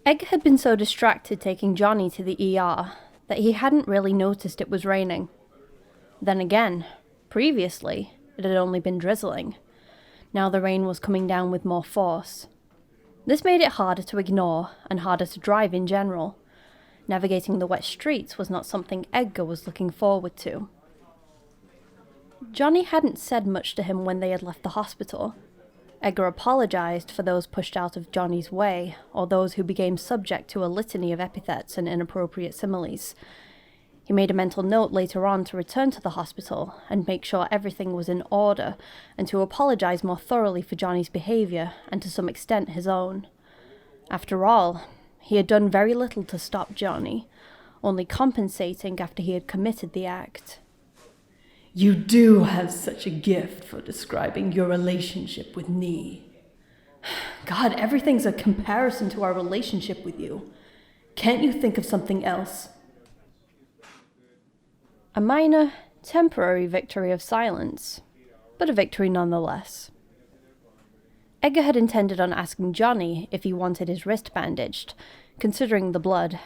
Edgar had been so distracted taking Johnny to the ER that he hadn't really noticed it was raining. Then again, previously, it had only been drizzling. Now the rain was coming down with more force. This made it harder to ignore and harder to drive in general. Navigating the wet streets was not something Edgar was looking forward to. Johnny hadn't said much to him when they had left the hospital. Edgar apologized for those pushed out of Johnny's way, or those who became subject to a litany of epithets and inappropriate similes. He made a mental note later on to return to the hospital and make sure everything was in order, and to apologize more thoroughly for Johnny's behavior, and to some extent his own. After all, he had done very little to stop Johnny, only compensating after he had committed the act. You do have such a gift for describing your relationship with Nee. God, everything's a comparison to our relationship with you. Can't you think of something else? A minor, temporary victory of silence, but a victory nonetheless. Edgar had intended on asking Johnny if he wanted his wrist bandaged, considering the blood,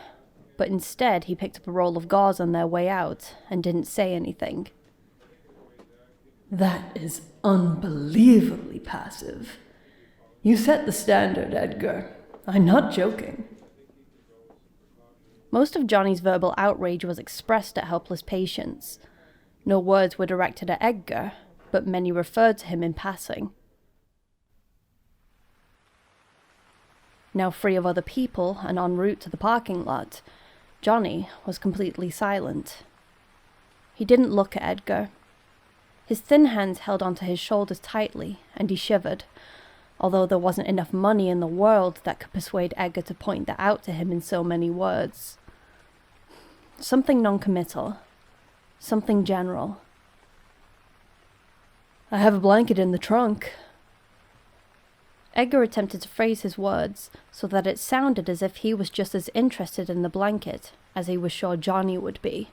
but instead he picked up a roll of gauze on their way out and didn't say anything. That is unbelievably passive. You set the standard, Edgar. I'm not joking. Most of Johnny's verbal outrage was expressed at helpless patients. No words were directed at Edgar, but many referred to him in passing. Now free of other people and en route to the parking lot, Johnny was completely silent. He didn't look at Edgar. His thin hands held onto his shoulders tightly, and he shivered, although there wasn't enough money in the world that could persuade Edgar to point that out to him in so many words. Something non-committal. Something general. I have a blanket in the trunk. Edgar attempted to phrase his words so that it sounded as if he was just as interested in the blanket as he was sure Johnny would be.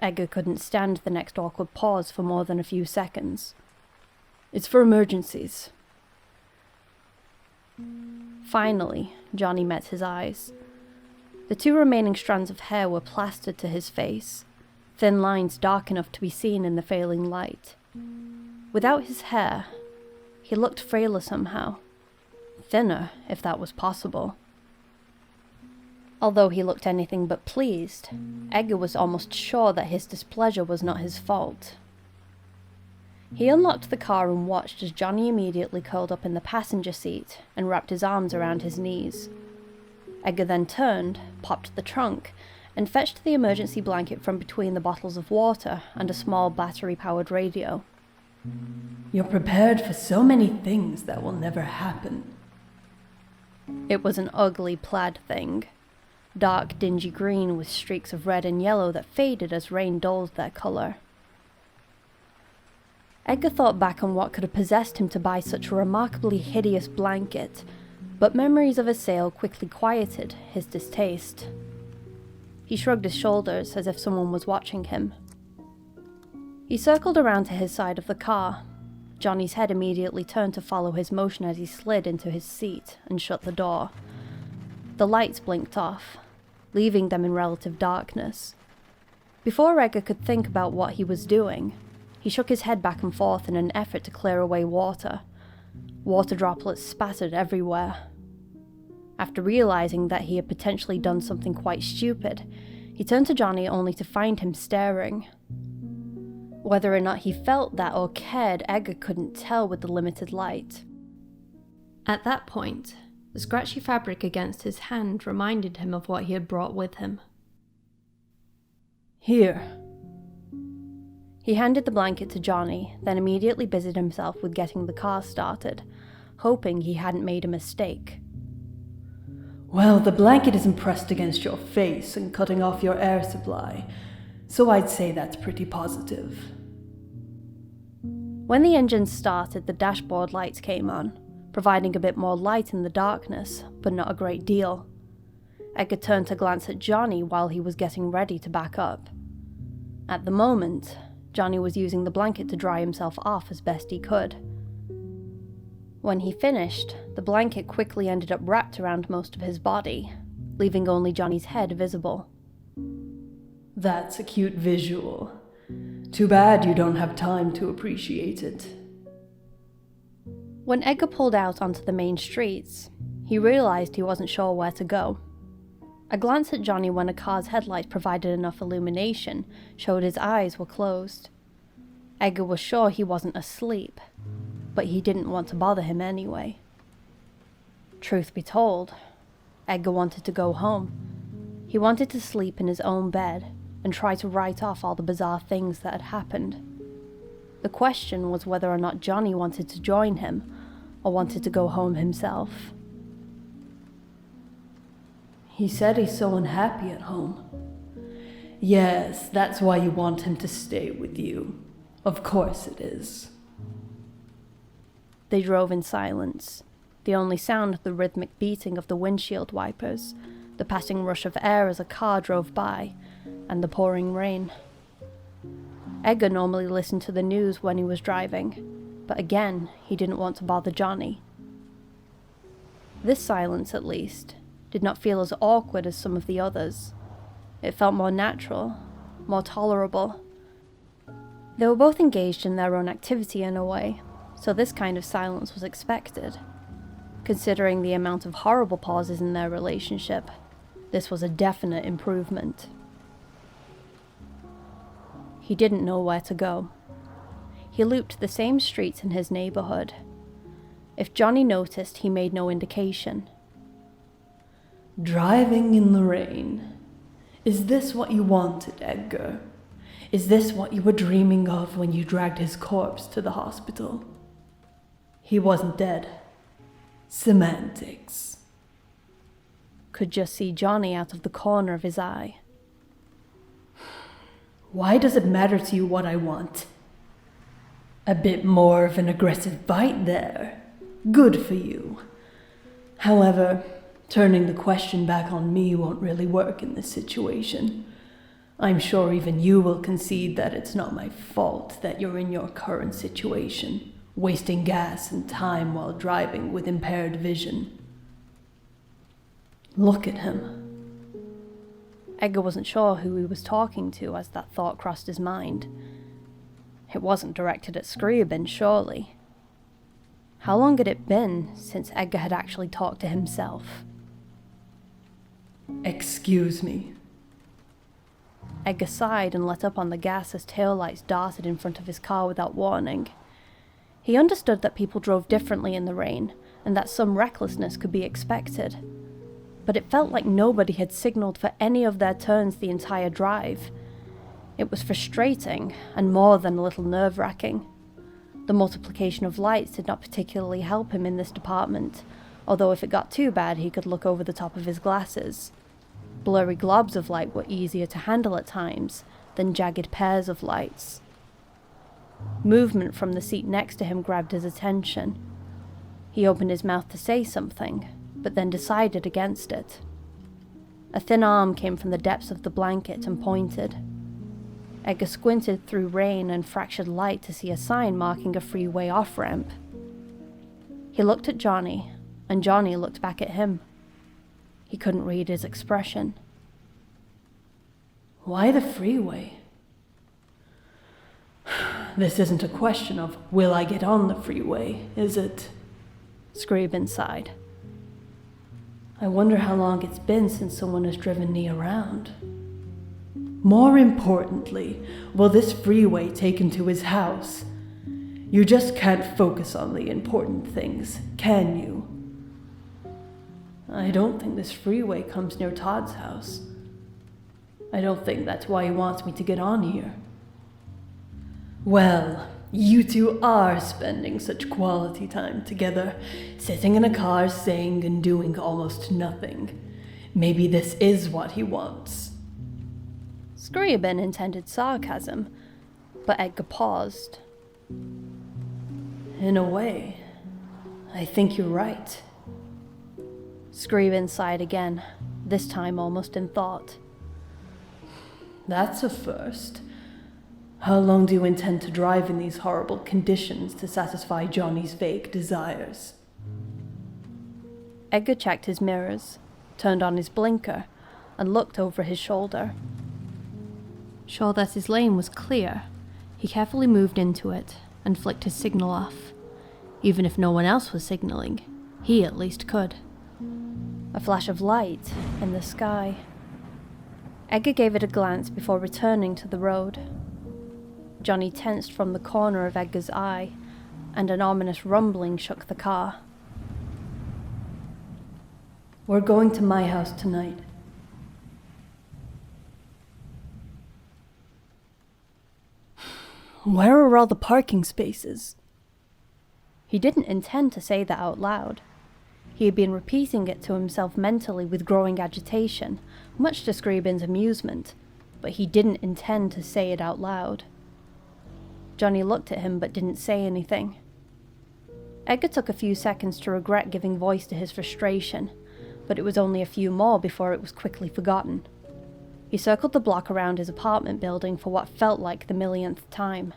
Edgar couldn't stand the next awkward pause for more than a few seconds. It's for emergencies. Finally, Johnny met his eyes. The two remaining strands of hair were plastered to his face, thin lines dark enough to be seen in the failing light. Without his hair, he looked frailer somehow. Thinner, if that was possible. Although he looked anything but pleased, Edgar was almost sure that his displeasure was not his fault. He unlocked the car and watched as Johnny immediately curled up in the passenger seat and wrapped his arms around his knees. Edgar then turned, popped the trunk, and fetched the emergency blanket from between the bottles of water and a small battery-powered radio. You're prepared for so many things that will never happen. It was an ugly plaid thing. Dark, dingy green with streaks of red and yellow that faded as rain dulled their colour. Edgar thought back on what could have possessed him to buy such a remarkably hideous blanket, but memories of a sale quickly quieted his distaste. He shrugged his shoulders as if someone was watching him. He circled around to his side of the car. Johnny's head immediately turned to follow his motion as he slid into his seat and shut the door. The lights blinked off, leaving them in relative darkness. Before Edgar could think about what he was doing, he shook his head back and forth in an effort to clear away water. Water droplets spattered everywhere. After realizing that he had potentially done something quite stupid, he turned to Johnny only to find him staring. Whether or not he felt that or cared, Edgar couldn't tell with the limited light. At that point, the scratchy fabric against his hand reminded him of what he had brought with him. Here. He handed the blanket to Johnny, then immediately busied himself with getting the car started, hoping he hadn't made a mistake. Well, the blanket isn't pressed against your face and cutting off your air supply, so I'd say that's pretty positive. When the engine started, the dashboard lights came on, providing a bit more light in the darkness, but not a great deal. Edgar turned to glance at Johnny while he was getting ready to back up. At the moment, Johnny was using the blanket to dry himself off as best he could. When he finished, the blanket quickly ended up wrapped around most of his body, leaving only Johnny's head visible. That's a cute visual. Too bad you don't have time to appreciate it. When Edgar pulled out onto the main streets, he realized he wasn't sure where to go. A glance at Johnny when a car's headlights provided enough illumination showed his eyes were closed. Edgar was sure he wasn't asleep, but he didn't want to bother him anyway. Truth be told, Edgar wanted to go home. He wanted to sleep in his own bed and try to write off all the bizarre things that had happened. The question was whether or not Johnny wanted to join him or wanted to go home himself. He said he's so unhappy at home. Yes, that's why you want him to stay with you. Of course it is. They drove in silence, the only sound the rhythmic beating of the windshield wipers, the passing rush of air as a car drove by, and the pouring rain. Edgar normally listened to the news when he was driving, but again, he didn't want to bother Johnny. This silence, at least, did not feel as awkward as some of the others. It felt more natural, more tolerable. They were both engaged in their own activity in a way, so this kind of silence was expected. Considering the amount of horrible pauses in their relationship, this was a definite improvement. He didn't know where to go. He looped the same streets in his neighborhood. If Johnny noticed, he made no indication. Driving in the rain. Is this what you wanted, Edgar? Is this what you were dreaming of when you dragged his corpse to the hospital? He wasn't dead. Semantics. Could just see Johnny out of the corner of his eye. Why does it matter to you what I want? A bit more of an aggressive bite there. Good for you. However, turning the question back on me won't really work in this situation. I'm sure even you will concede that it's not my fault that you're in your current situation, wasting gas and time while driving with impaired vision. Look at him. Edgar wasn't sure who he was talking to as that thought crossed his mind. It wasn't directed at Scriabin, surely. How long had it been since Edgar had actually talked to himself? Excuse me. Edgar sighed and let up on the gas as taillights darted in front of his car without warning. He understood that people drove differently in the rain, and that some recklessness could be expected. But it felt like nobody had signaled for any of their turns the entire drive. It was frustrating, and more than a little nerve-wracking. The multiplication of lights did not particularly help him in this department, although if it got too bad he could look over the top of his glasses. Blurry globs of light were easier to handle at times than jagged pairs of lights. Movement from the seat next to him grabbed his attention. He opened his mouth to say something, but then decided against it. A thin arm came from the depths of the blanket and pointed. Edgar squinted through rain and fractured light to see a sign marking a freeway off-ramp. He looked at Johnny, and Johnny looked back at him. He couldn't read his expression. Why the freeway? This isn't a question of, will I get on the freeway, is it? Scriabin sighed. I wonder how long it's been since someone has driven me around. More importantly, will this freeway take him to his house? You just can't focus on the important things, can you? I don't think this freeway comes near Todd's house. I don't think that's why he wants me to get on here. Well, you two are spending such quality time together, sitting in a car saying and doing almost nothing. Maybe this is what he wants. Scriabin intended sarcasm, but Edgar paused. In a way, I think you're right. Scriabin sighed again, this time almost in thought. That's a first. How long do you intend to drive in these horrible conditions to satisfy Johnny's vague desires? Edgar checked his mirrors, turned on his blinker, and looked over his shoulder. Sure that his lane was clear, he carefully moved into it and flicked his signal off. Even if no one else was signaling, he at least could. A flash of light in the sky. Edgar gave it a glance before returning to the road. Johnny tensed from the corner of Edgar's eye, and an ominous rumbling shook the car. We're going to my house tonight. Where are all the parking spaces? He didn't intend to say that out loud. He had been repeating it to himself mentally with growing agitation, much to Scriabin's amusement, but he didn't intend to say it out loud. Johnny looked at him but didn't say anything. Edgar took a few seconds to regret giving voice to his frustration, but it was only a few more before it was quickly forgotten. He circled the block around his apartment building for what felt like the millionth time.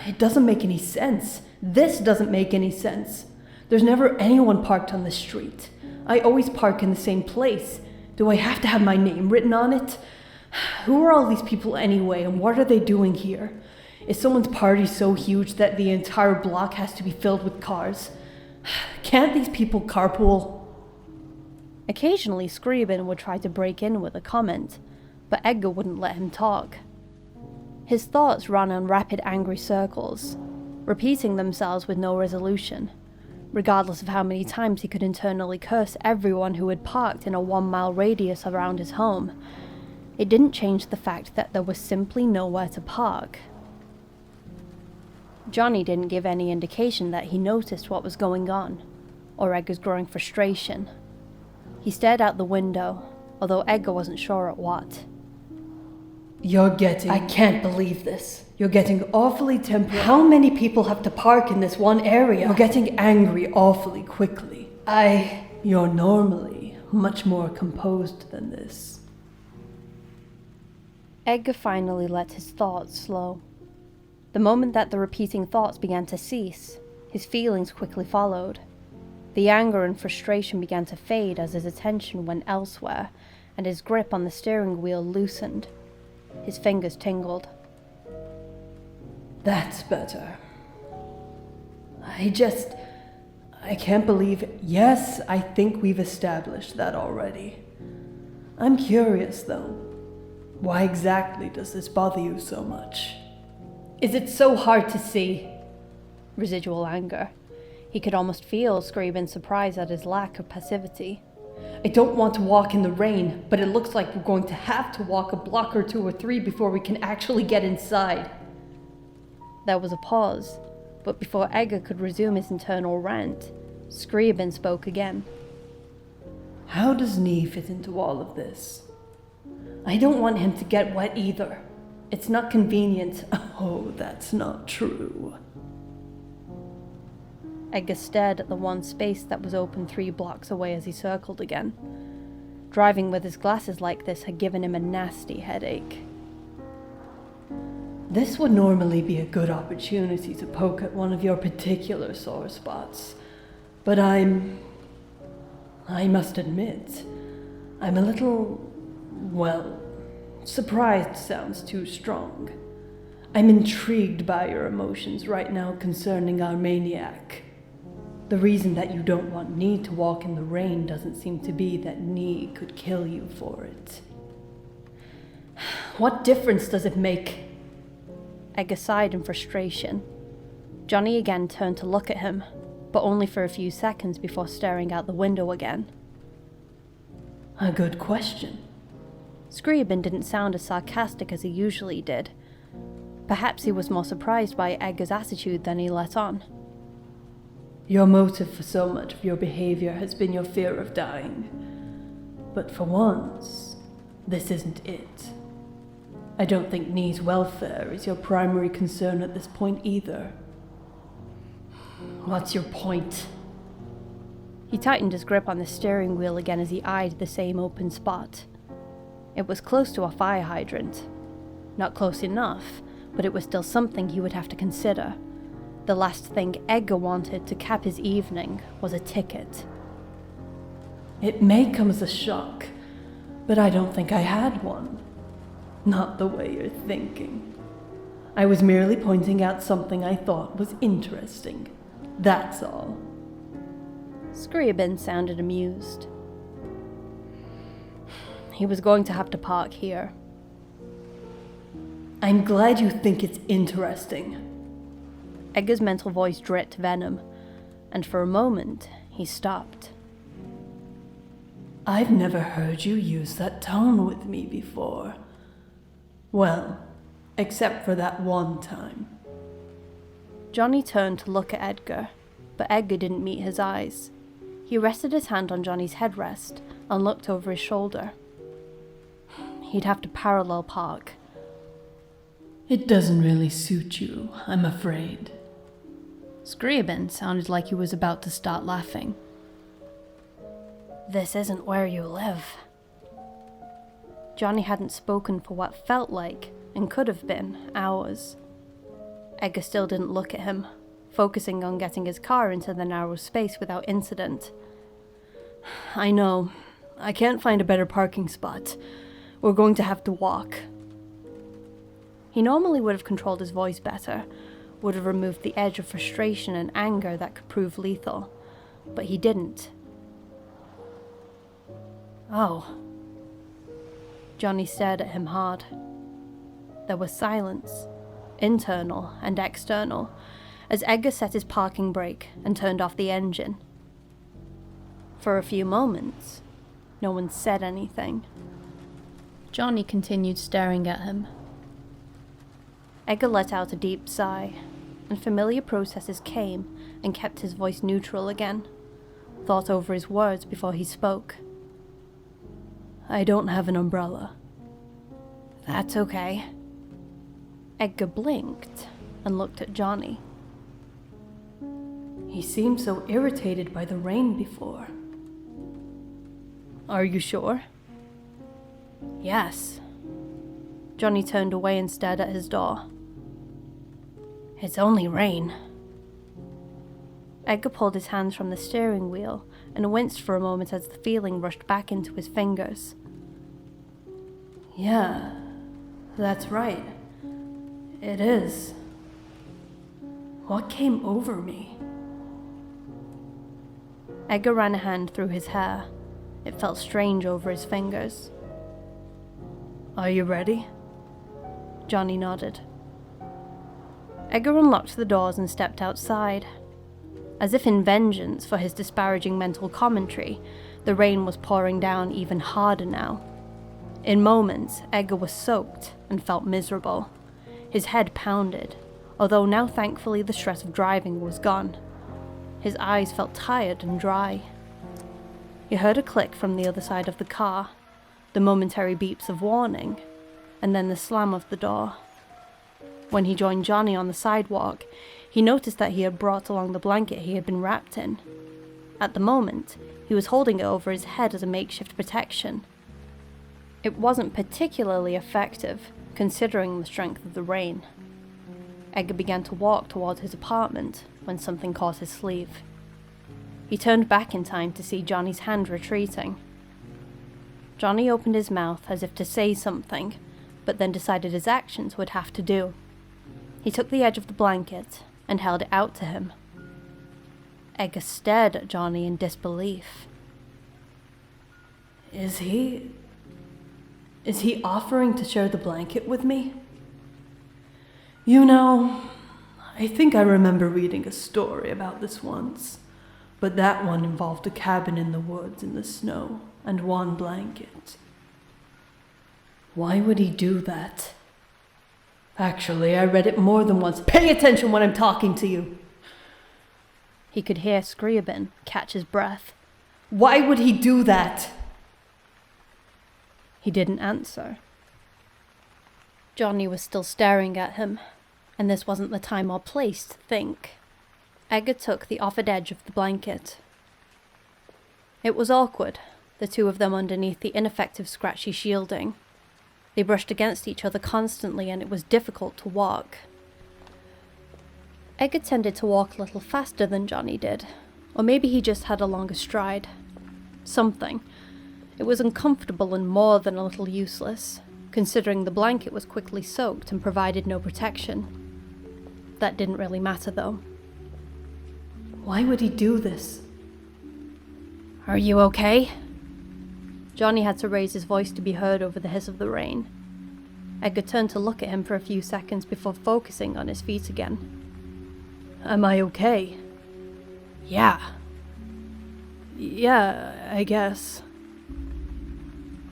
It doesn't make any sense. This doesn't make any sense. There's never anyone parked on the street. I always park in the same place. Do I have to have my name written on it? Who are all these people anyway, and what are they doing here? Is someone's party so huge that the entire block has to be filled with cars? Can't these people carpool? Occasionally, Scriabin would try to break in with a comment, but Edgar wouldn't let him talk. His thoughts ran in rapid angry circles, repeating themselves with no resolution, regardless of how many times he could internally curse everyone who had parked in a 1-mile radius around his home. It didn't change the fact that there was simply nowhere to park. Johnny didn't give any indication that he noticed what was going on, or Edgar's growing frustration. He stared out the window, although Edgar wasn't sure at what. I can't believe this. You're getting awfully temperate. How many people have to park in this one area? You're getting angry awfully quickly. You're normally much more composed than this. Edgar finally let his thoughts slow. The moment that the repeating thoughts began to cease, his feelings quickly followed. The anger and frustration began to fade as his attention went elsewhere, and his grip on the steering wheel loosened. His fingers tingled. That's better. I can't believe it. Yes, I think we've established that already. I'm curious, though. Why exactly does this bother you so much? Is it so hard to see? Residual anger. He could almost feel Scriabin's surprise at his lack of passivity. I don't want to walk in the rain, but it looks like we're going to have to walk a block or 2 or 3 before we can actually get inside. There was a pause, but before Edgar could resume his internal rant, Scriabin spoke again. How does Nee fit into all of this? I don't want him to get wet either. It's not convenient. Oh, that's not true. Edgar stared at the one space that was open 3 blocks away as he circled again. Driving with his glasses like this had given him a nasty headache. This would normally be a good opportunity to poke at one of your particular sore spots, but I must admit, I'm a little, surprised sounds too strong. I'm intrigued by your emotions right now concerning our maniac. The reason that you don't want Nee to walk in the rain doesn't seem to be that Nee could kill you for it. What difference does it make? Edgar sighed in frustration. Johnny again turned to look at him, but only for a few seconds before staring out the window again. A good question. Scriabin didn't sound as sarcastic as he usually did. Perhaps he was more surprised by Edgar's attitude than he let on. Your motive for so much of your behavior has been your fear of dying. But for once, this isn't it. I don't think Nee's welfare is your primary concern at this point either. What's your point? He tightened his grip on the steering wheel again as he eyed the same open spot. It was close to a fire hydrant. Not close enough, but it was still something he would have to consider. The last thing Edgar wanted to cap his evening was a ticket. It may come as a shock, but I don't think I had one. Not the way you're thinking. I was merely pointing out something I thought was interesting. That's all. Scriabin sounded amused. He was going to have to park here. I'm glad you think it's interesting. Edgar's mental voice dripped venom, and for a moment, he stopped. I've never heard you use that tone with me before. Well, except for that one time. Johnny turned to look at Edgar, but Edgar didn't meet his eyes. He rested his hand on Johnny's headrest and looked over his shoulder. He'd have to parallel park. It doesn't really suit you, I'm afraid. Scriabin sounded like he was about to start laughing. This isn't where you live. Johnny hadn't spoken for what felt like, and could have been, hours. Edgar still didn't look at him, focusing on getting his car into the narrow space without incident. I know. I can't find a better parking spot. We're going to have to walk. He normally would have controlled his voice better, would have removed the edge of frustration and anger that could prove lethal, but he didn't. Oh. Johnny stared at him hard. There was silence, internal and external, as Edgar set his parking brake and turned off the engine. For a few moments, no one said anything. Johnny continued staring at him. Edgar let out a deep sigh, and familiar processes came and kept his voice neutral again, thought over his words before he spoke. I don't have an umbrella. That's okay. Edgar blinked and looked at Johnny. He seemed so irritated by the rain before. Are you sure? Yes. Johnny turned away and stared at his door. It's only rain. Edgar pulled his hands from the steering wheel and winced for a moment as the feeling rushed back into his fingers. Yeah, that's right. It is. What came over me? Edgar ran a hand through his hair. It felt strange over his fingers. Are you ready? Johnny nodded. Edgar unlocked the doors and stepped outside. As if in vengeance for his disparaging mental commentary, the rain was pouring down even harder now. In moments, Edgar was soaked and felt miserable. His head pounded, although now thankfully the stress of driving was gone. His eyes felt tired and dry. He heard a click from the other side of the car, the momentary beeps of warning, and then the slam of the door. When he joined Johnny on the sidewalk, he noticed that he had brought along the blanket he had been wrapped in. At the moment, he was holding it over his head as a makeshift protection. It wasn't particularly effective, considering the strength of the rain. Edgar began to walk toward his apartment when something caught his sleeve. He turned back in time to see Johnny's hand retreating. Johnny opened his mouth as if to say something, but then decided his actions would have to do. He took the edge of the blanket and held it out to him. Edgar stared at Johnny in disbelief. Is he offering to share the blanket with me? You know, I think I remember reading a story about this once, but that one involved a cabin in the woods in the snow and one blanket. Why would he do that? Actually, I read it more than once. Pay attention when I'm talking to you! He could hear Scriabin catch his breath. Why would he do that? He didn't answer. Johnny was still staring at him, and this wasn't the time or place to think. Edgar took the offered edge of the blanket. It was awkward, the two of them underneath the ineffective scratchy shielding. They brushed against each other constantly, and it was difficult to walk. Edgar tended to walk a little faster than Johnny did, or maybe he just had a longer stride. Something. It was uncomfortable and more than a little useless, considering the blanket was quickly soaked and provided no protection. That didn't really matter, though. Why would he do this? Are you okay? Johnny had to raise his voice to be heard over the hiss of the rain. Edgar turned to look at him for a few seconds before focusing on his feet again. Am I okay? Yeah, I guess.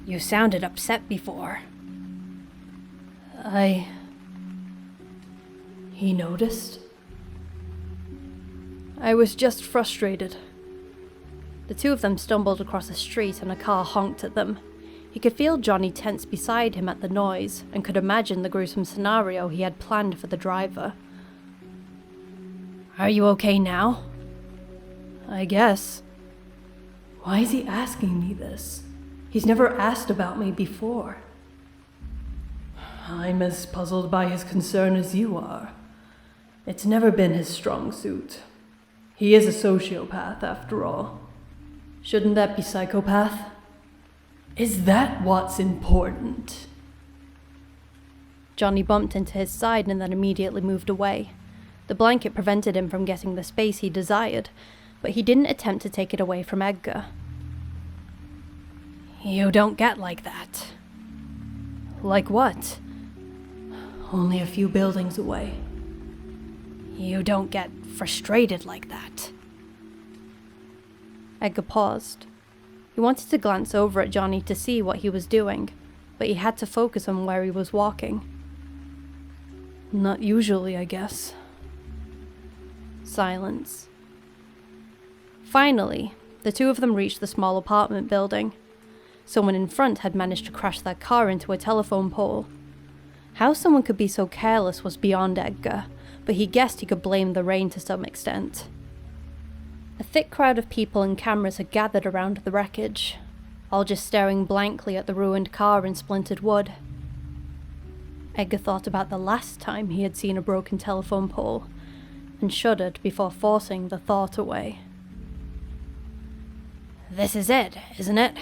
You sounded upset before. He noticed? I was just frustrated. The two of them stumbled across the street and a car honked at them. He could feel Johnny tense beside him at the noise and could imagine the gruesome scenario he had planned for the driver. Are you okay now? I guess. Why is he asking me this? He's never asked about me before. I'm as puzzled by his concern as you are. It's never been his strong suit. He is a sociopath, after all. Shouldn't that be psychopath? Is that what's important? Johnny bumped into his side and then immediately moved away. The blanket prevented him from getting the space he desired, but he didn't attempt to take it away from Edgar. You don't get like that. Like what? Only a few buildings away. You don't get frustrated like that. Edgar paused. He wanted to glance over at Johnny to see what he was doing, but he had to focus on where he was walking. Not usually, I guess. Silence. Finally, the two of them reached the small apartment building. Someone in front had managed to crash their car into a telephone pole. How someone could be so careless was beyond Edgar, but he guessed he could blame the rain to some extent. A thick crowd of people and cameras had gathered around the wreckage, all just staring blankly at the ruined car and splintered wood. Edgar thought about the last time he had seen a broken telephone pole, and shuddered before forcing the thought away. This is it, isn't it?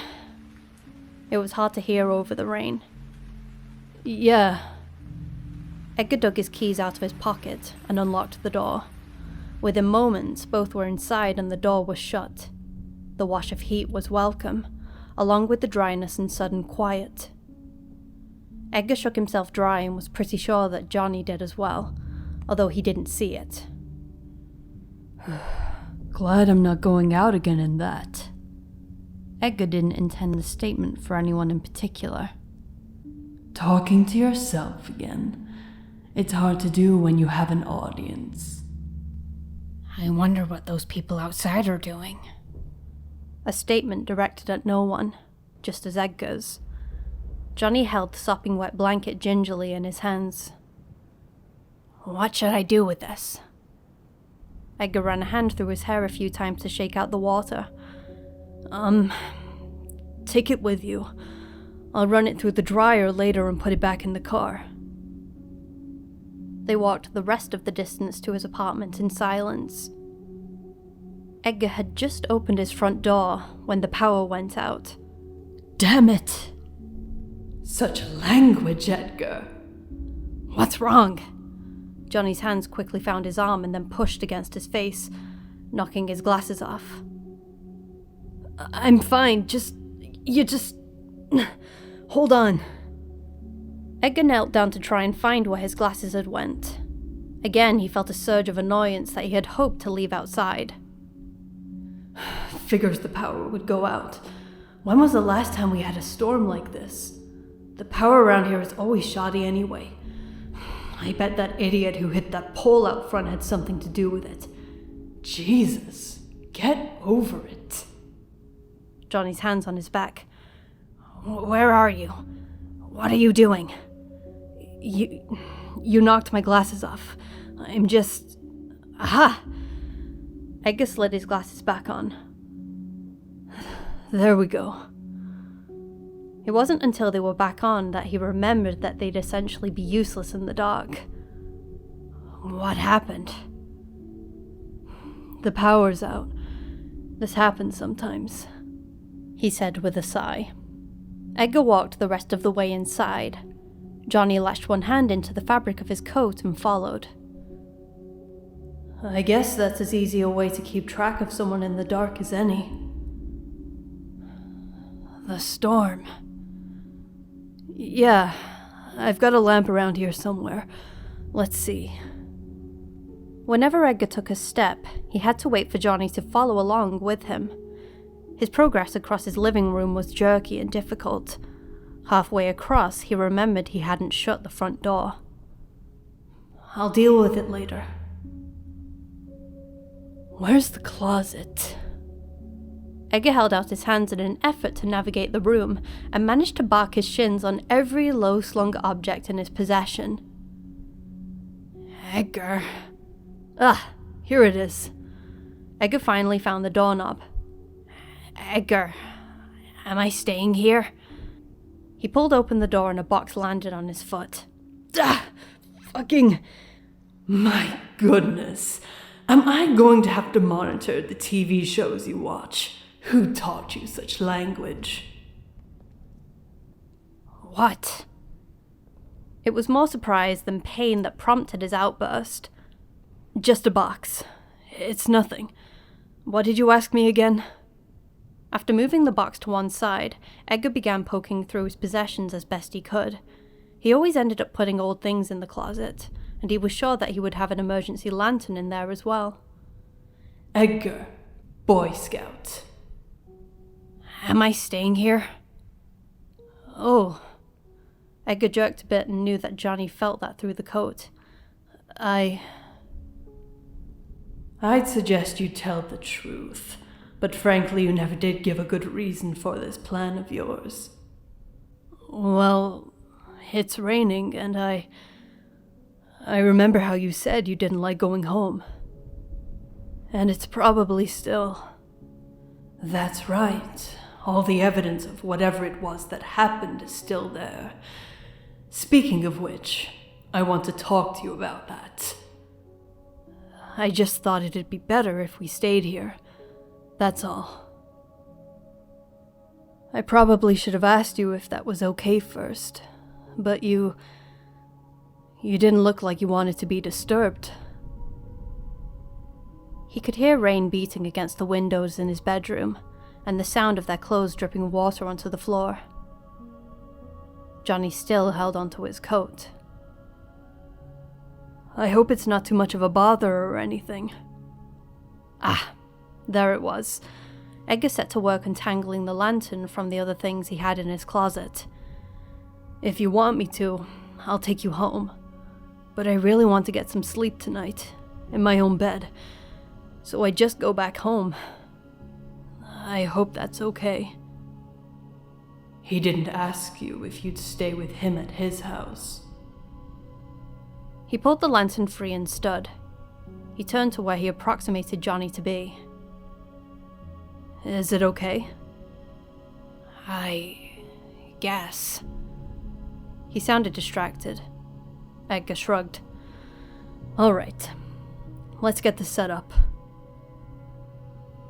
It was hard to hear over the rain. Yeah. Edgar dug his keys out of his pocket and unlocked the door. Within moments, both were inside and the door was shut. The wash of heat was welcome, along with the dryness and sudden quiet. Edgar shook himself dry and was pretty sure that Johnny did as well, although he didn't see it. Glad I'm not going out again in that. Edgar didn't intend the statement for anyone in particular. Talking to yourself again. It's hard to do when you have an audience. I wonder what those people outside are doing. A statement directed at no one, just as Edgar's. Johnny held the sopping wet blanket gingerly in his hands. What should I do with this? Edgar ran a hand through his hair a few times to shake out the water. Take it with you. I'll run it through the dryer later and put it back in the car. They walked the rest of the distance to his apartment in silence. Edgar had just opened his front door when the power went out. Damn it! Such language, Edgar. What's wrong? Johnny's hands quickly found his arm and then pushed against his face, knocking his glasses off. I'm fine, hold on. Edgar knelt down to try and find where his glasses had went. Again, he felt a surge of annoyance that he had hoped to leave outside. Figures the power would go out. When was the last time we had a storm like this? The power around here is always shoddy anyway. I bet that idiot who hit that pole out front had something to do with it. Jesus, get over it. Johnny's hands on his back. Where are you? What are you doing? You knocked my glasses off. I'm just... Aha! Edgar slid his glasses back on. There we go. It wasn't until they were back on that he remembered that they'd essentially be useless in the dark. What happened? The power's out. This happens sometimes, he said with a sigh. Edgar walked the rest of the way inside. Johnny lashed one hand into the fabric of his coat and followed. I guess that's as easy a way to keep track of someone in the dark as any. The storm. Yeah, I've got a lamp around here somewhere. Let's see. Whenever Edgar took a step, he had to wait for Johnny to follow along with him. His progress across his living room was jerky and difficult. Halfway across, he remembered he hadn't shut the front door. I'll deal with it later. Where's the closet? Edgar held out his hands in an effort to navigate the room and managed to bark his shins on every low-slung object in his possession. Edgar. Here it is. Edgar finally found the doorknob. Edgar, am I staying here? He pulled open the door and a box landed on his foot. Fucking... My goodness. Am I going to have to monitor the TV shows you watch? Who taught you such language? What? It was more surprise than pain that prompted his outburst. Just a box. It's nothing. What did you ask me again? After moving the box to one side, Edgar began poking through his possessions as best he could. He always ended up putting old things in the closet, and he was sure that he would have an emergency lantern in there as well. Edgar, Boy Scout. Am I staying here? Oh. Edgar jerked a bit and knew that Johnny felt that through the coat. I'd suggest you tell the truth, but frankly you never did give a good reason for this plan of yours. Well, it's raining and I remember how you said you didn't like going home. And it's probably still... That's right. All the evidence of whatever it was that happened is still there. Speaking of which, I want to talk to you about that. I just thought it'd be better if we stayed here. That's all. I probably should have asked you if that was okay first, but you didn't look like you wanted to be disturbed. He could hear rain beating against the windows in his bedroom, and the sound of their clothes dripping water onto the floor. Johnny still held onto his coat. I hope it's not too much of a bother or anything. There it was. Edgar set to work untangling the lantern from the other things he had in his closet. If you want me to, I'll take you home. But I really want to get some sleep tonight, in my own bed. So I just go back home. I hope that's okay. He didn't ask you if you'd stay with him at his house. He pulled the lantern free and stood. He turned to where he approximated Johnny to be. Is it okay? I guess. He sounded distracted. Edgar shrugged. All right, let's get this set up.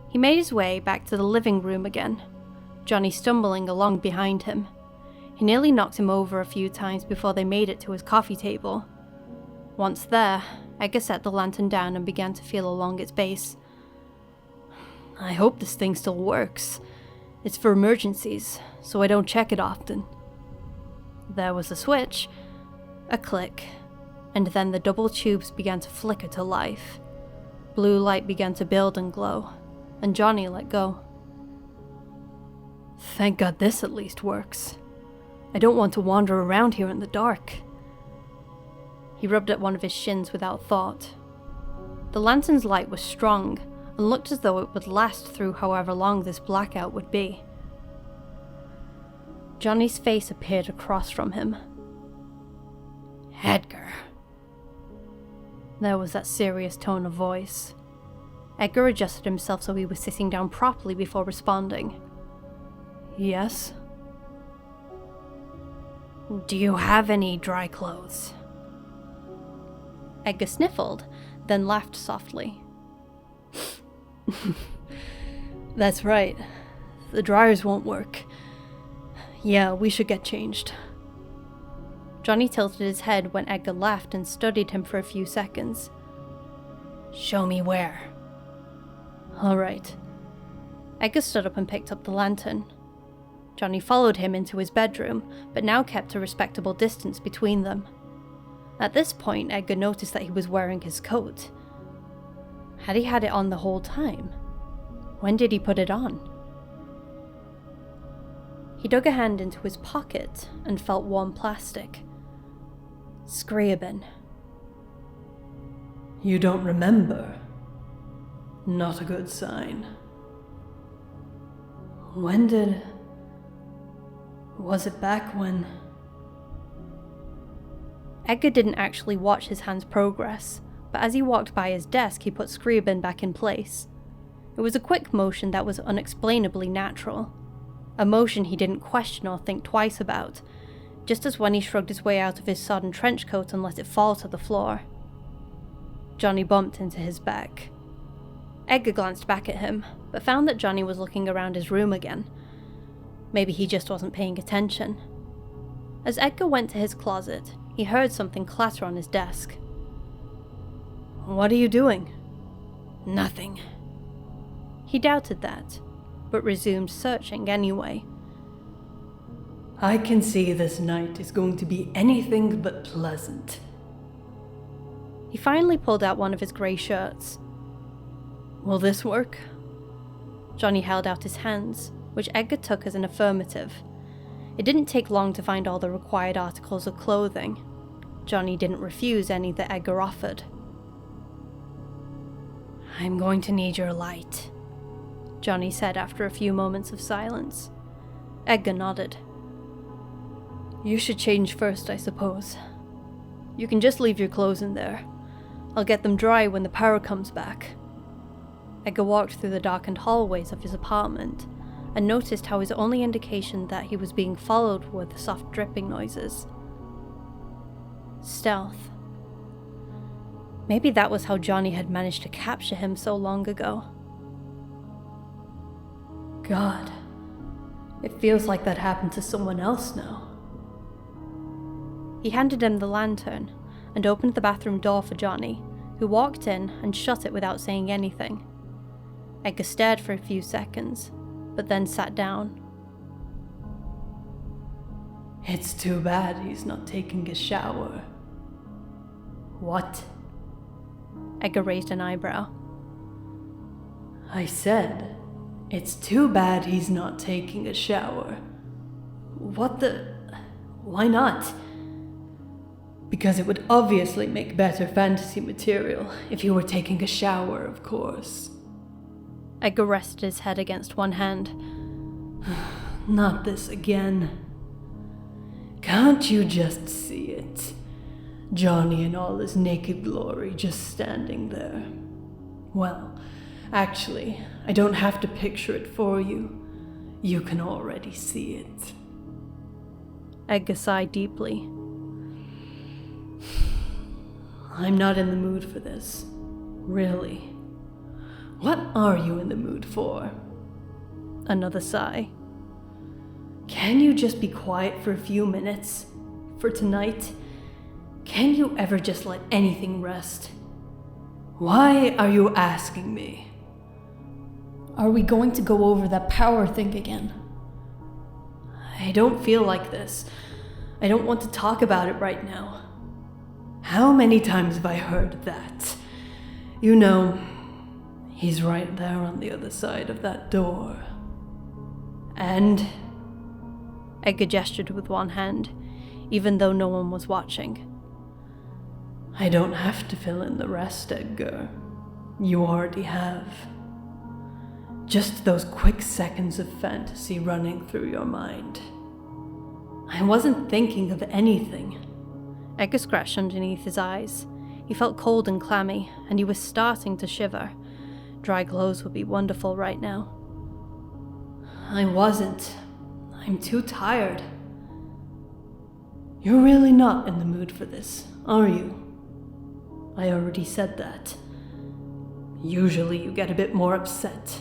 He made his way back to the living room again, Johnny stumbling along behind him. He nearly knocked him over a few times before they made it to his coffee table. Once there, Edgar set the lantern down and began to feel along its base. I hope this thing still works. It's for emergencies, so I don't check it often. There was a switch, a click, and then the double tubes began to flicker to life. Blue light began to build and glow, and Johnny let go. Thank God this at least works. I don't want to wander around here in the dark. He rubbed at one of his shins without thought. The lantern's light was strong, and looked as though it would last through however long this blackout would be. Johnny's face appeared across from him. Edgar. There was that serious tone of voice. Edgar adjusted himself so he was sitting down properly before responding. Yes? Do you have any dry clothes? Edgar sniffled, then laughed softly. That's right. The dryers won't work. Yeah, we should get changed. Johnny tilted his head when Edgar laughed and studied him for a few seconds. Show me where. All right. Edgar stood up and picked up the lantern. Johnny followed him into his bedroom, but now kept a respectable distance between them. At this point, Edgar noticed that he was wearing his coat. Had he had it on the whole time? When did he put it on? He dug a hand into his pocket and felt warm plastic. Scriabin. You don't remember? Not a good sign. Was it back when... Edgar didn't actually watch his hand's progress, but as he walked by his desk, he put Scriabin back in place. It was a quick motion that was unexplainably natural. A motion he didn't question or think twice about, just as when he shrugged his way out of his sodden trench coat and let it fall to the floor. Johnny bumped into his back. Edgar glanced back at him, but found that Johnny was looking around his room again. Maybe he just wasn't paying attention. As Edgar went to his closet, he heard something clatter on his desk. What are you doing? Nothing. He doubted that, but resumed searching anyway. I can see this night is going to be anything but pleasant. He finally pulled out one of his grey shirts. Will this work? Johnny held out his hands, which Edgar took as an affirmative. It didn't take long to find all the required articles of clothing. Johnny didn't refuse any that Edgar offered. I'm going to need your light, Johnny said after a few moments of silence. Edgar nodded. You should change first, I suppose. You can just leave your clothes in there. I'll get them dry when the power comes back. Edgar walked through the darkened hallways of his apartment and noticed how his only indication that he was being followed were the soft dripping noises. Stealth. Maybe that was how Johnny had managed to capture him so long ago. God, it feels like that happened to someone else now. He handed him the lantern and opened the bathroom door for Johnny, who walked in and shut it without saying anything. Edgar stared for a few seconds, but then sat down. It's too bad he's not taking a shower. What? Edgar raised an eyebrow. I said, it's too bad he's not taking a shower. What the... Why not? Because it would obviously make better fantasy material if he were taking a shower, of course. Edgar rested his head against one hand. Not this again. Can't you just see it? Johnny in all his naked glory just standing there. Well, actually, I don't have to picture it for you. You can already see it. Edgar sighed deeply. I'm not in the mood for this. Really. What are you in the mood for? Another sigh. Can you just be quiet for a few minutes? For tonight? Can you ever just let anything rest? Why are you asking me? Are we going to go over that power thing again? I don't feel like this. I don't want to talk about it right now. How many times have I heard that? You know, he's right there on the other side of that door. And... Edgar gestured with one hand, even though no one was watching. I don't have to fill in the rest, Edgar. You already have. Just those quick seconds of fantasy running through your mind. I wasn't thinking of anything. Edgar scratched underneath his eyes. He felt cold and clammy, and he was starting to shiver. Dry clothes would be wonderful right now. I wasn't. I'm too tired. You're really not in the mood for this, are you? I already said that. Usually you get a bit more upset.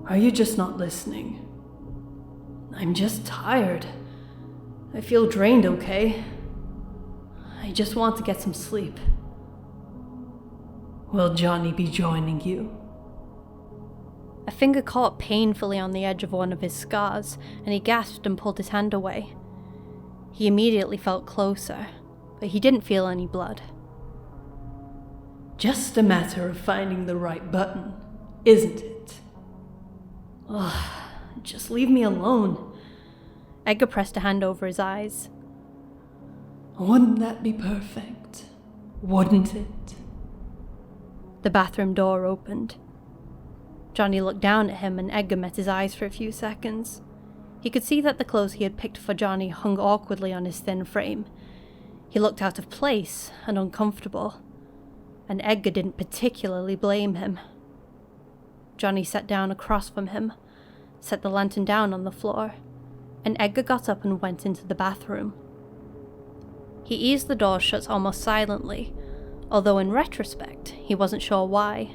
Are you just not listening? I'm just tired. I feel drained, okay? I just want to get some sleep. Will Johnny be joining you? A finger caught painfully on the edge of one of his scars, and he gasped and pulled his hand away. He immediately felt closer, but he didn't feel any blood. Just a matter of finding the right button, isn't it? Ugh, just leave me alone. Edgar pressed a hand over his eyes. Wouldn't that be perfect? Wouldn't it? The bathroom door opened. Johnny looked down at him and Edgar met his eyes for a few seconds. He could see that the clothes he had picked for Johnny hung awkwardly on his thin frame. He looked out of place and uncomfortable, and Edgar didn't particularly blame him. Johnny sat down across from him, set the lantern down on the floor, and Edgar got up and went into the bathroom. He eased the door shut almost silently, although in retrospect, he wasn't sure why.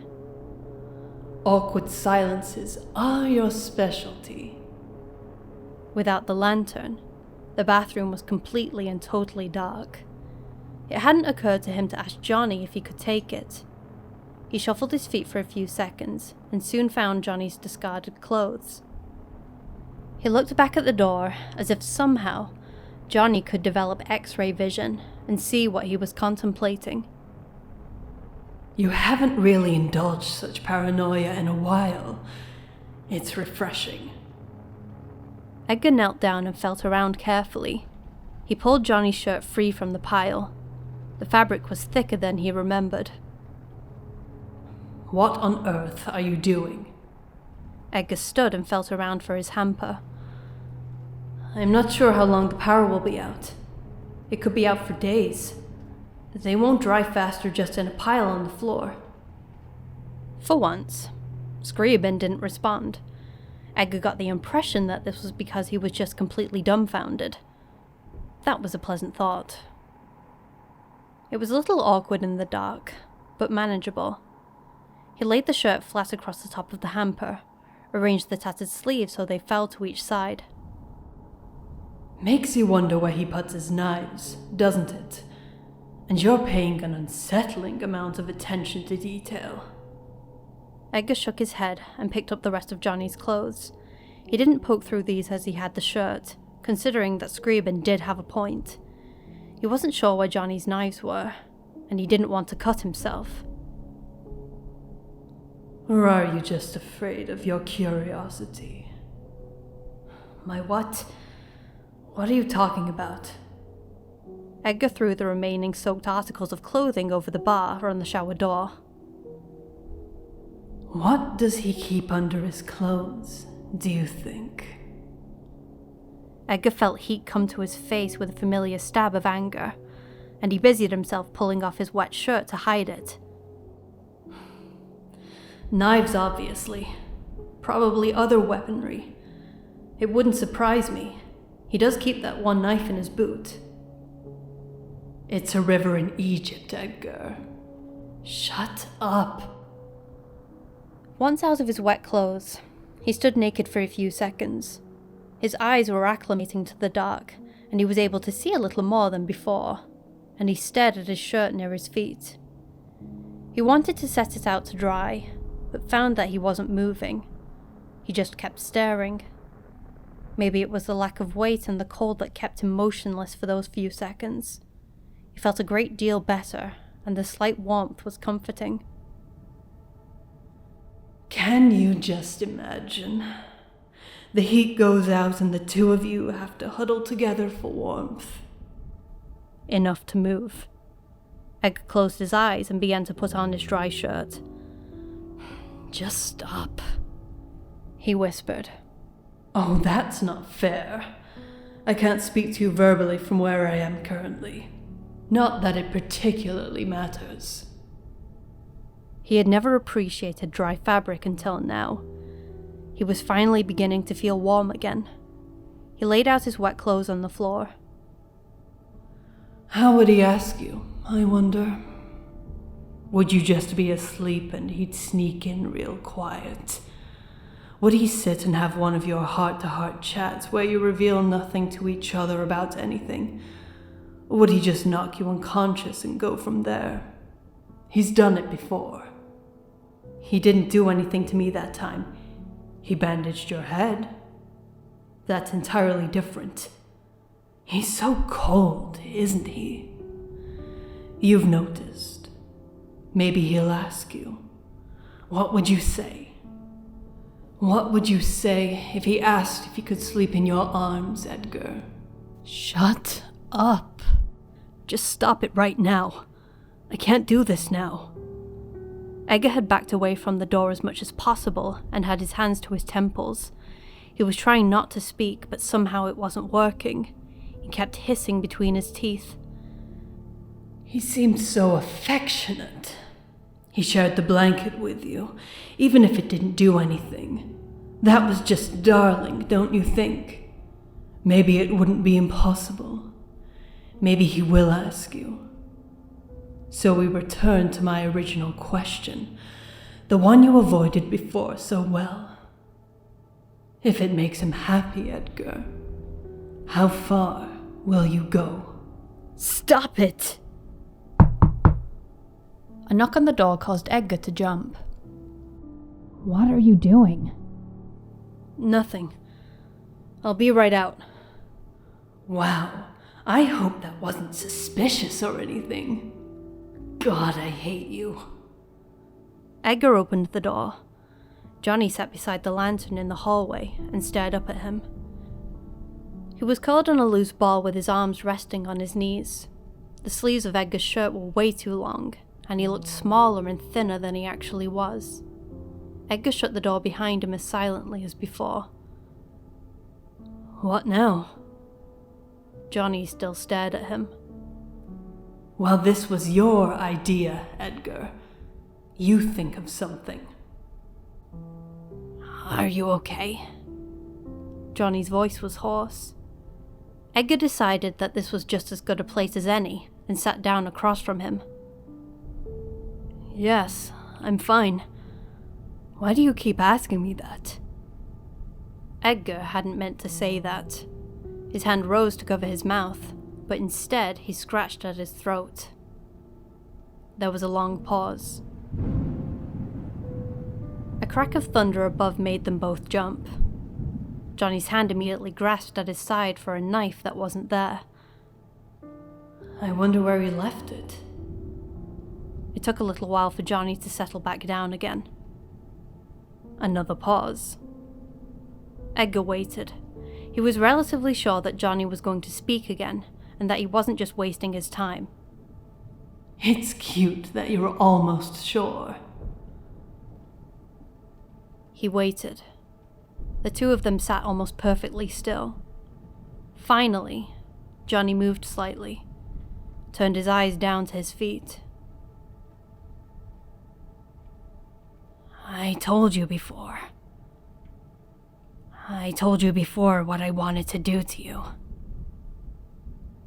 Awkward silences are your specialty. Without the lantern, the bathroom was completely and totally dark. It hadn't occurred to him to ask Johnny if he could take it. He shuffled his feet for a few seconds and soon found Johnny's discarded clothes. He looked back at the door as if somehow Johnny could develop X-ray vision and see what he was contemplating. You haven't really indulged such paranoia in a while. It's refreshing. Edgar knelt down and felt around carefully. He pulled Johnny's shirt free from the pile. The fabric was thicker than he remembered. What on earth are you doing? Edgar stood and felt around for his hamper. I'm not sure how long the power will be out. It could be out for days. They won't dry faster just in a pile on the floor. For once, Scriabin didn't respond. Edgar got the impression that this was because he was just completely dumbfounded. That was a pleasant thought. It was a little awkward in the dark, but manageable. He laid the shirt flat across the top of the hamper, arranged the tattered sleeves so they fell to each side. Makes you wonder where he puts his knives, doesn't it? And you're paying an unsettling amount of attention to detail. Edgar shook his head and picked up the rest of Johnny's clothes. He didn't poke through these as he had the shirt, considering that Scriabin did have a point. He wasn't sure where Johnny's knives were, and he didn't want to cut himself. Or are you just afraid of your curiosity? My what? What are you talking about? Edgar threw the remaining soaked articles of clothing over the bar on the shower door. What does he keep under his clothes, do you think? Edgar felt heat come to his face with a familiar stab of anger, and he busied himself pulling off his wet shirt to hide it. Knives, obviously. Probably other weaponry. It wouldn't surprise me. He does keep that one knife in his boot. It's a river in Egypt, Edgar. Shut up. Once out of his wet clothes, he stood naked for a few seconds. His eyes were acclimating to the dark, and he was able to see a little more than before, and he stared at his shirt near his feet. He wanted to set it out to dry, but found that he wasn't moving. He just kept staring. Maybe it was the lack of weight and the cold that kept him motionless for those few seconds. He felt a great deal better, and the slight warmth was comforting. Can you just imagine? The heat goes out and the two of you have to huddle together for warmth. Enough to move. Edgar closed his eyes and began to put on his dry shirt. Just stop, he whispered. Oh, that's not fair. I can't speak to you verbally from where I am currently. Not that it particularly matters. He had never appreciated dry fabric until now. He was finally beginning to feel warm again. He laid out his wet clothes on the floor. How would he ask you, I wonder? Would you just be asleep and he'd sneak in real quiet? Would he sit and have one of your heart-to-heart chats where you reveal nothing to each other about anything? Or would he just knock you unconscious and go from there? He's done it before. He didn't do anything to me that time. He bandaged your head. That's entirely different. He's so cold, isn't he? You've noticed. Maybe he'll ask you. What would you say? What would you say if he asked if he could sleep in your arms, Edgar? Shut up. Just stop it right now. I can't do this now. Edgar had backed away from the door as much as possible and had his hands to his temples. He was trying not to speak, but somehow it wasn't working. He kept hissing between his teeth. He seemed so affectionate. He shared the blanket with you, even if it didn't do anything. That was just darling, don't you think? Maybe it wouldn't be impossible. Maybe he will ask you. So we return to my original question, the one you avoided before so well. If it makes him happy, Edgar, how far will you go? Stop it! A knock on the door caused Edgar to jump. What are you doing? Nothing. I'll be right out. Wow, I hope that wasn't suspicious or anything. God, I hate you. Edgar opened the door. Johnny sat beside the lantern in the hallway and stared up at him. He was curled on a loose ball with his arms resting on his knees. The sleeves of Edgar's shirt were way too long, and he looked smaller and thinner than he actually was. Edgar shut the door behind him as silently as before. What now? Johnny still stared at him. Well, this was your idea, Edgar. You think of something. Are you okay? Johnny's voice was hoarse. Edgar decided that this was just as good a place as any and sat down across from him. Yes, I'm fine. Why do you keep asking me that? Edgar hadn't meant to say that. His hand rose to cover his mouth, but instead he scratched at his throat. There was a long pause. A crack of thunder above made them both jump. Johnny's hand immediately grasped at his side for a knife that wasn't there. I wonder where he left it. It took a little while for Johnny to settle back down again. Another pause. Edgar waited. He was relatively sure that Johnny was going to speak again, and that he wasn't just wasting his time. It's cute that you're almost sure. He waited. The two of them sat almost perfectly still. Finally, Johnny moved slightly, turned his eyes down to his feet. I told you before what I wanted to do to you.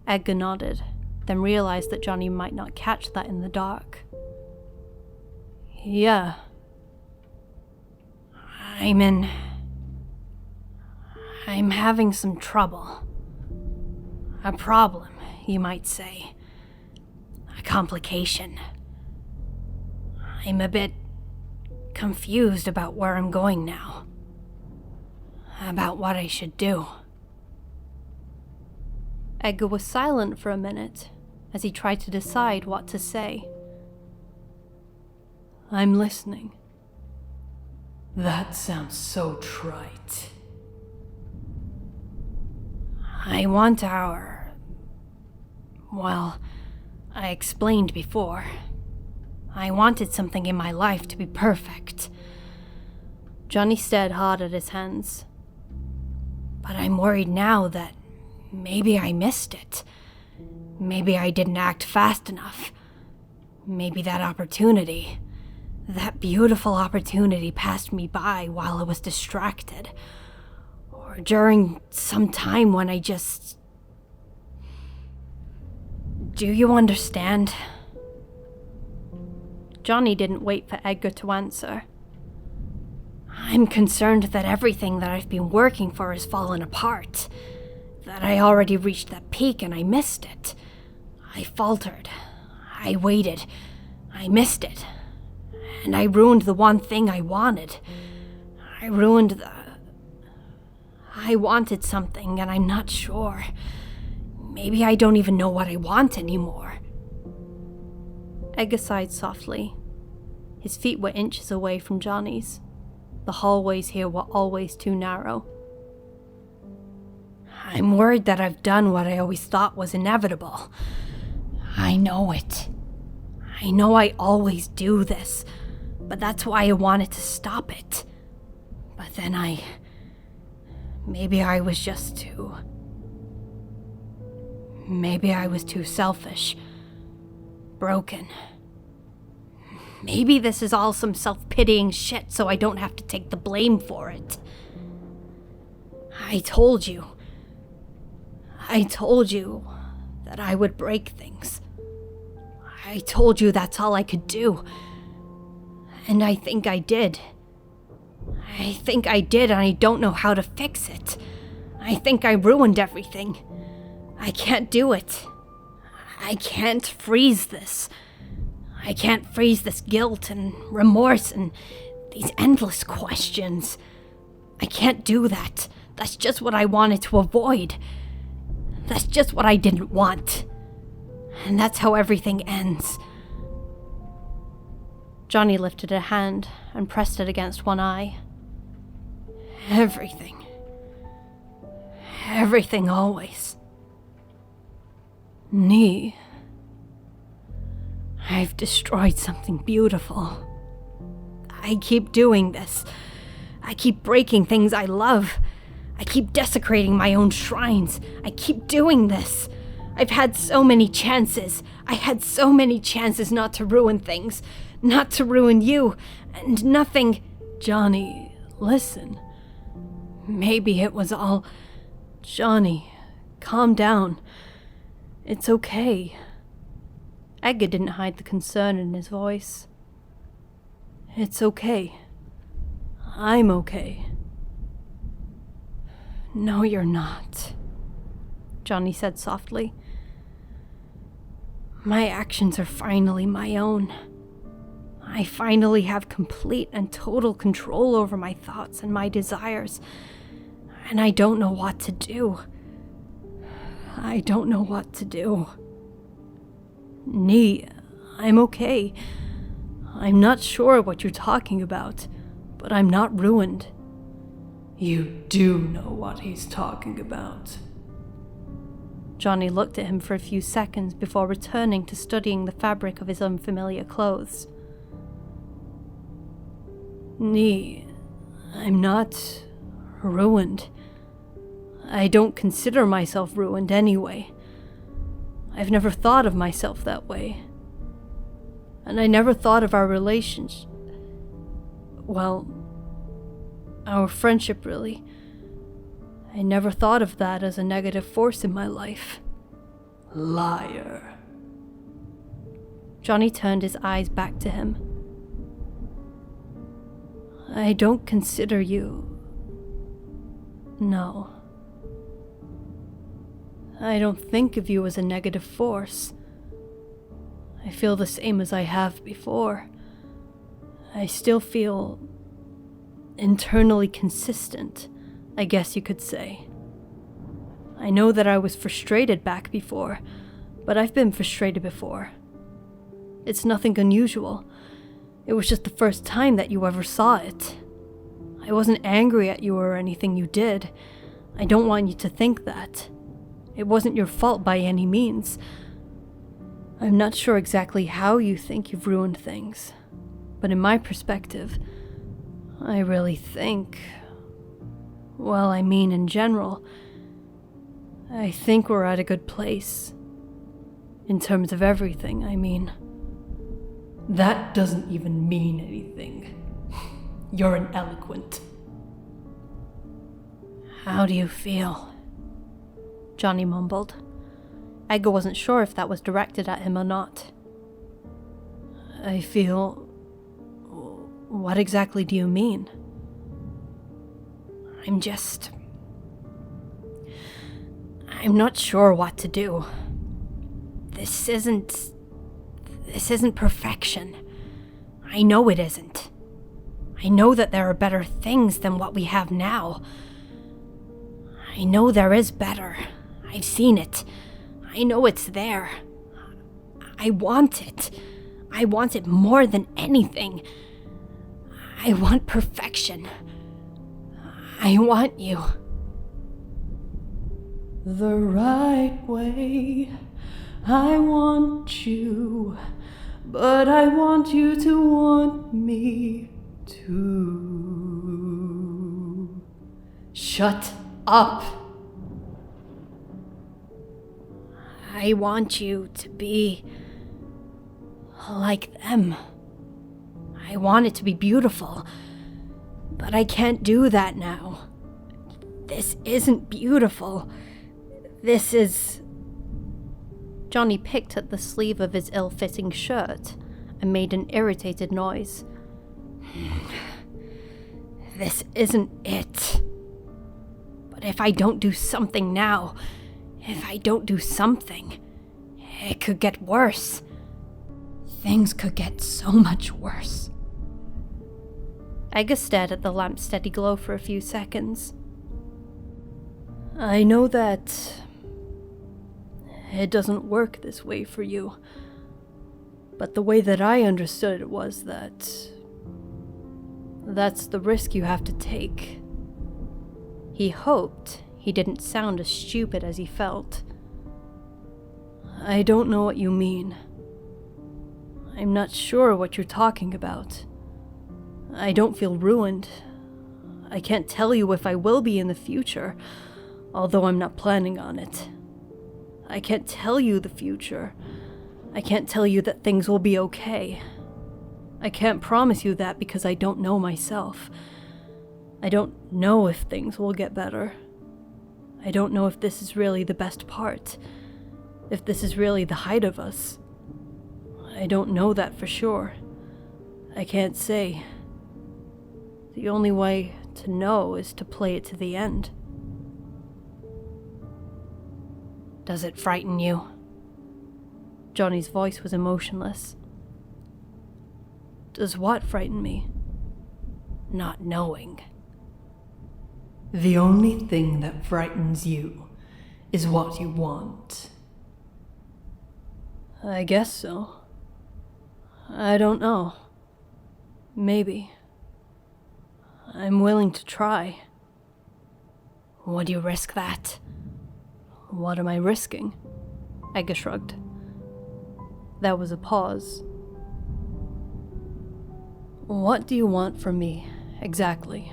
Edgar nodded, then realized that Johnny might not catch that in the dark. Yeah. I'm having some trouble. A problem, you might say. A complication. I'm a bit confused about where I'm going now. About what I should do. Edgar was silent for a minute as he tried to decide what to say. I'm listening. That sounds so trite. I want our... Well, I explained before. I wanted something in my life to be perfect. Johnny stared hard at his hands. But I'm worried now that maybe I missed it. Maybe I didn't act fast enough. Maybe that opportunity, that beautiful opportunity passed me by while I was distracted. Or during some time when I just Do you understand? Johnny didn't wait for Edgar to answer. I'm concerned that everything that I've been working for has fallen apart. That I already reached that peak and I missed it. I faltered. I waited. I missed it. And I ruined the one thing I wanted. I wanted something and I'm not sure. Maybe I don't even know what I want anymore. Edgar sighed softly. His feet were inches away from Johnny's. The hallways here were always too narrow. I'm worried that I've done what I always thought was inevitable. I know it. I know I always do this, but that's why I wanted to stop it. But then maybe I was too selfish. Broken. Maybe this is all some self-pitying shit so I don't have to take the blame for it. I told you that I would break things. I told you that's all I could do. And I think I did. And I don't know how to fix it. I think I ruined everything. I can't do it. I can't freeze this. I can't freeze this guilt and remorse and these endless questions. I can't do that. That's just what I wanted to avoid. That's just what I didn't want. And that's how everything ends. Johnny lifted a hand and pressed it against one eye. Everything. Everything always. Nee. I've destroyed something beautiful. I keep doing this. I keep breaking things I love. I keep desecrating my own shrines. I keep doing this. I've had so many chances. I had so many chances not to ruin things. Not to ruin you. And nothing... Johnny, listen. Maybe it was all... Johnny, calm down. It's okay. Edgar didn't hide the concern in his voice. It's okay. I'm okay. No, you're not, Johnny said softly. My actions are finally my own. I finally have complete and total control over my thoughts and my desires, and I don't know what to do. I don't know what to do. Nee, I'm okay. I'm not sure what you're talking about, but I'm not ruined. You do know what he's talking about. Johnny looked at him for a few seconds before returning to studying the fabric of his unfamiliar clothes. Nee, I'm not ruined. I don't consider myself ruined anyway. I've never thought of myself that way. And I never thought of our relationship. Well, our friendship, really. I never thought of that as a negative force in my life. Liar. Johnny turned his eyes back to him. I don't consider you... No. I don't think of you as a negative force. I feel the same as I have before. I still feel internally consistent, I guess you could say. I know that I was frustrated back before, but I've been frustrated before. It's nothing unusual. It was just the first time that you ever saw it. I wasn't angry at you or anything you did. I don't want you to think that. It wasn't your fault by any means. I'm not sure exactly how you think you've ruined things, but in my perspective, I really think... Well, I mean in general, I think we're at a good place. In terms of everything, I mean. That doesn't even mean anything. You're ineloquent. How do you feel? Johnny mumbled. Edgar wasn't sure if that was directed at him or not. I feel... What exactly do you mean? I'm not sure what to do. This isn't perfection. I know it isn't. I know that there are better things than what we have now. I know there is better. I've seen it. I know it's there. I want it. I want it more than anything. I want perfection. I want you. The right way. I want you, but I want you to want me too. Shut up. I want you to be like them. I want it to be beautiful, but I can't do that now. This isn't beautiful. This is... Johnny picked at the sleeve of his ill-fitting shirt and made an irritated noise. This isn't it. But if I don't do something now, if I don't do something, it could get worse. Things could get so much worse. Edgar stared at the lamp's steady glow for a few seconds. I know that it doesn't work this way for you, but the way that I understood it was that that's the risk you have to take. He hoped he didn't sound as stupid as he felt. I don't know what you mean. I'm not sure what you're talking about. I don't feel ruined. I can't tell you if I will be in the future, although I'm not planning on it. I can't tell you the future. I can't tell you that things will be okay. I can't promise you that because I don't know myself. I don't know if things will get better. I don't know if this is really the best part. If this is really the height of us. I don't know that for sure. I can't say. The only way to know is to play it to the end. Does it frighten you? Johnny's voice was emotionless. Does what frighten me? Not knowing. The only thing that frightens you is what you want. I guess so. I don't know. Maybe. I'm willing to try. Would you risk that? What am I risking? Edgar shrugged. There was a pause. What do you want from me, exactly?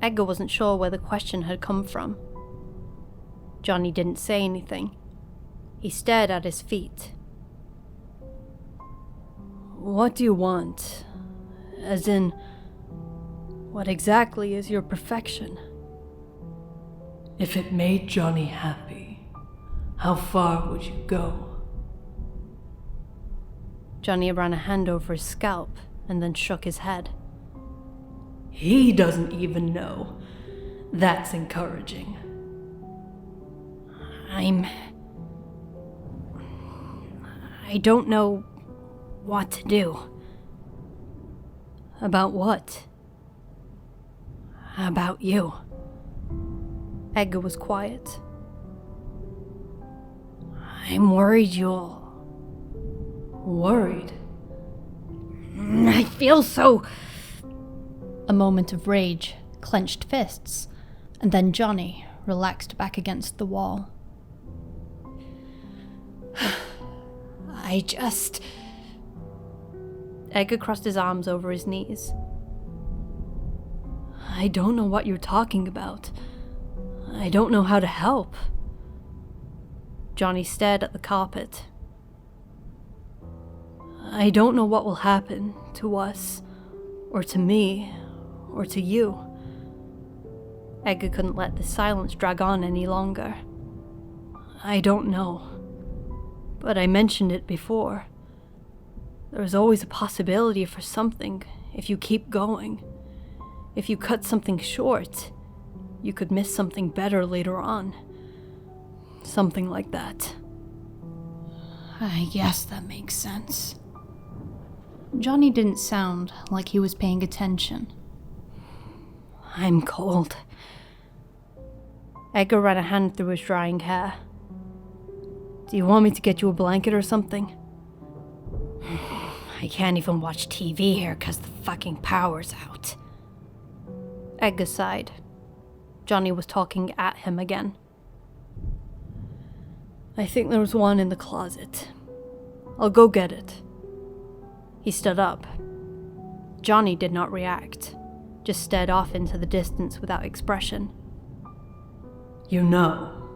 Edgar wasn't sure where the question had come from. Johnny didn't say anything. He stared at his feet. What do you want? As in, what exactly is your perfection? If it made Johnny happy, how far would you go? Johnny ran a hand over his scalp and then shook his head. He doesn't even know. That's encouraging. I don't know what to do. About what? About you. Edgar was quiet. I'm worried you'll... Worried? I feel so... A moment of rage, clenched fists, and then Johnny relaxed back against the wall. Edgar crossed his arms over his knees. I don't know what you're talking about. I don't know how to help. Johnny stared at the carpet. I don't know what will happen to us, or to me, or to you. Edgar couldn't let the silence drag on any longer. I don't know. But I mentioned it before. There's always a possibility for something if you keep going. If you cut something short, you could miss something better later on. Something like that. I guess that makes sense. Johnny didn't sound like he was paying attention. I'm cold. Edgar ran a hand through his drying hair. Do you want me to get you a blanket or something? I can't even watch TV here because the fucking power's out. Edgar sighed. Johnny was talking at him again. I think there's one in the closet. I'll go get it. He stood up. Johnny did not react, just stared off into the distance without expression. You know,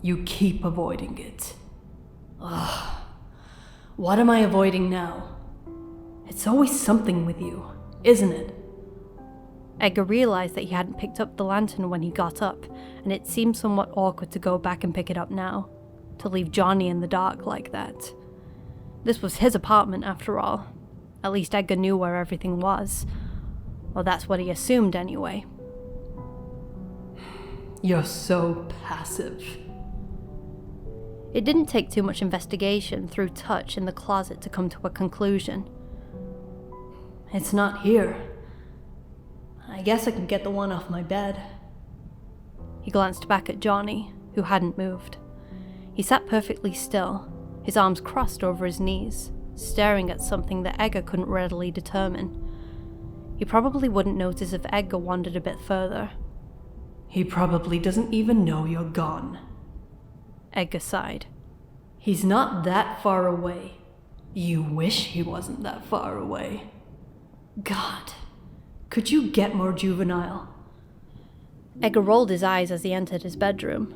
you keep avoiding it. Ugh. What am I avoiding now? It's always something with you, isn't it? Edgar realized that he hadn't picked up the lantern when he got up, and it seemed somewhat awkward to go back and pick it up now, to leave Johnny in the dark like that. This was his apartment after all. At least Edgar knew where everything was. Well, that's what he assumed anyway. You're so passive. It didn't take too much investigation through touch in the closet to come to a conclusion. It's not here. I guess I can get the one off my bed. He glanced back at Johnny, who hadn't moved. He sat perfectly still, his arms crossed over his knees, staring at something that Edgar couldn't readily determine. He probably wouldn't notice if Edgar wandered a bit further. He probably doesn't even know you're gone. Edgar sighed. He's not that far away. You wish he wasn't that far away. God, could you get more juvenile? Edgar rolled his eyes as he entered his bedroom.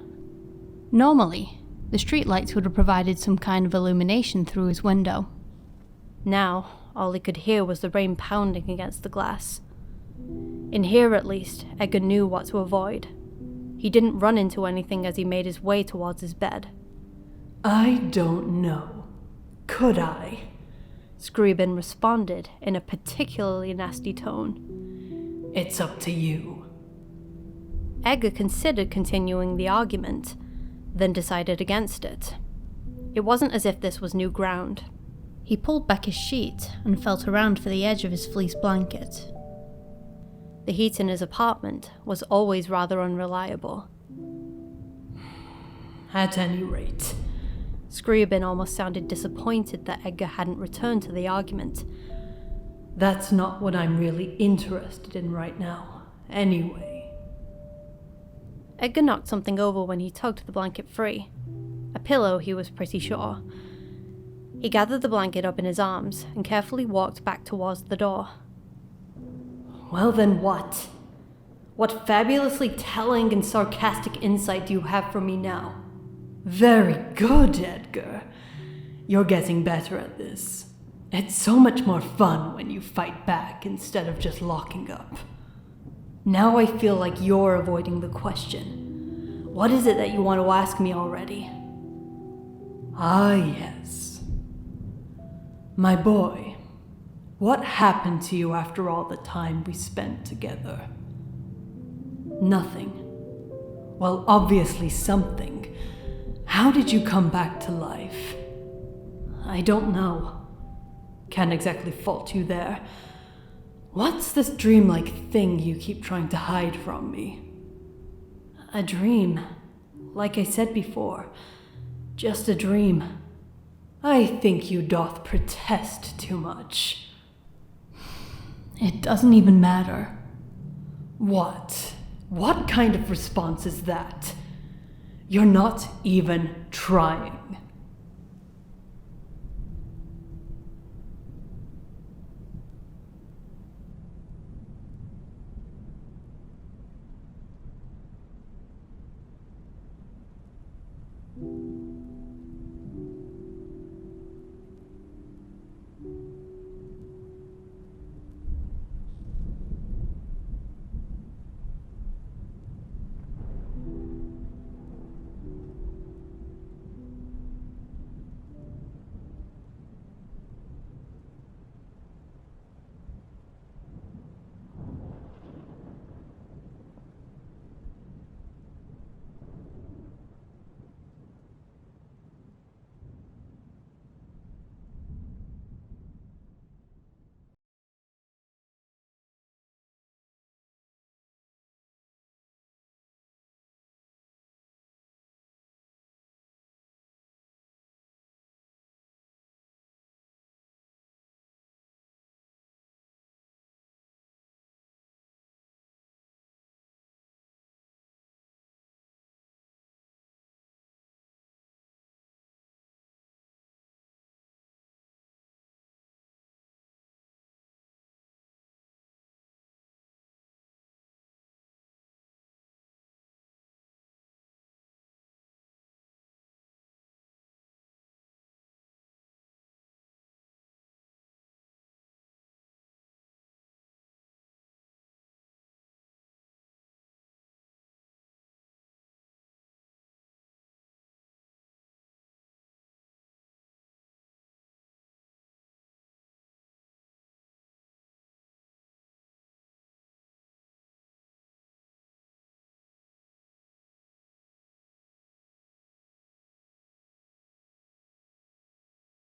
Normally, the streetlights would have provided some kind of illumination through his window. Now, all he could hear was the rain pounding against the glass. In here, at least, Edgar knew what to avoid. He didn't run into anything as he made his way towards his bed. I don't know. Could I? Scriabin responded in a particularly nasty tone. It's up to you. Edgar considered continuing the argument, then decided against it. It wasn't as if this was new ground. He pulled back his sheet and felt around for the edge of his fleece blanket. The heat in his apartment was always rather unreliable. At any rate, Scriabin almost sounded disappointed that Edgar hadn't returned to the argument. That's not what I'm really interested in right now, anyway. Edgar knocked something over when he tugged the blanket free. A pillow, he was pretty sure. He gathered the blanket up in his arms and carefully walked back towards the door. Well then what? What fabulously telling and sarcastic insight do you have for me now? Very good, Edgar. You're getting better at this. It's so much more fun when you fight back instead of just locking up. Now I feel like you're avoiding the question. What is it that you want to ask me already? Ah, yes. My boy, what happened to you after all the time we spent together? Nothing. Well, obviously something. How did you come back to life? I don't know. Can't exactly fault you there. What's this dreamlike thing you keep trying to hide from me? A dream. Like I said before. Just a dream. I think you doth protest too much. It doesn't even matter. What? What kind of response is that? You're not even trying.